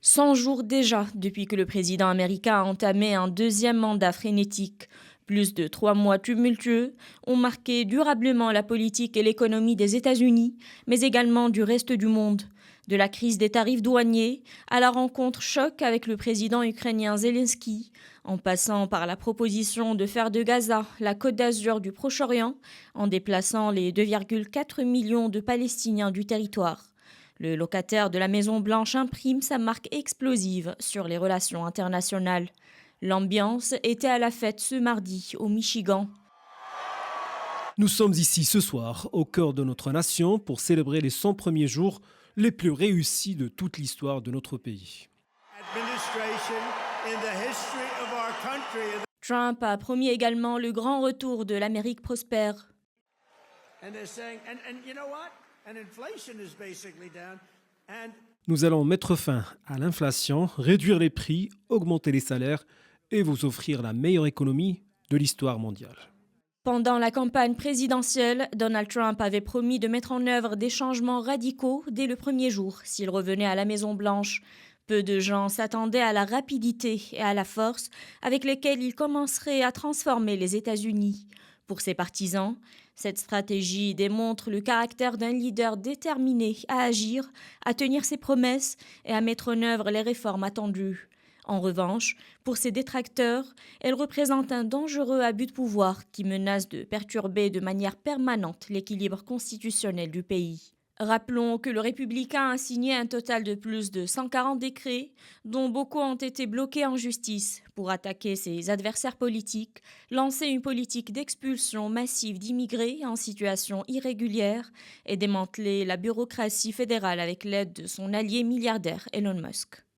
100 jours déjà depuis que le président américain a entamé un deuxième mandat frénétique. Plus de 3 mois tumultueux ont marqué durablement la politique et l'économie des États-Unis, mais également du reste du monde. De la crise des tarifs douaniers à la rencontre choc avec le président ukrainien Zelensky, en passant par la proposition de faire de Gaza la Côte d'Azur du Proche-Orient, en déplaçant les 2,4 millions de Palestiniens du territoire. Le locataire de la Maison-Blanche imprime sa marque explosive sur les relations internationales. L'ambiance était à la fête ce mardi au Michigan. Nous sommes ici ce soir, au cœur de notre nation, pour célébrer les 100 premiers jours les plus réussis de toute l'histoire de notre pays. Trump a promis également le grand retour de l'Amérique prospère. Nous allons mettre fin à l'inflation, réduire les prix, augmenter les salaires et vous offrir la meilleure économie de l'histoire mondiale. Pendant la campagne présidentielle, Donald Trump avait promis de mettre en œuvre des changements radicaux dès le premier jour s'il revenait à la Maison-Blanche. Peu de gens s'attendaient à la rapidité et à la force avec lesquelles il commencerait à transformer les États-Unis. Pour ses partisans, cette stratégie démontre le caractère d'un leader déterminé à agir, à tenir ses promesses et à mettre en œuvre les réformes attendues. En revanche, pour ses détracteurs, elle représente un dangereux abus de pouvoir qui menace de perturber de manière permanente l'équilibre constitutionnel du pays. Rappelons que le républicain a signé un total de plus de 140 décrets, dont beaucoup ont été bloqués en justice pour attaquer ses adversaires politiques, lancer une politique d'expulsion massive d'immigrés en situation irrégulière et démanteler la bureaucratie fédérale avec l'aide de son allié milliardaire Elon Musk.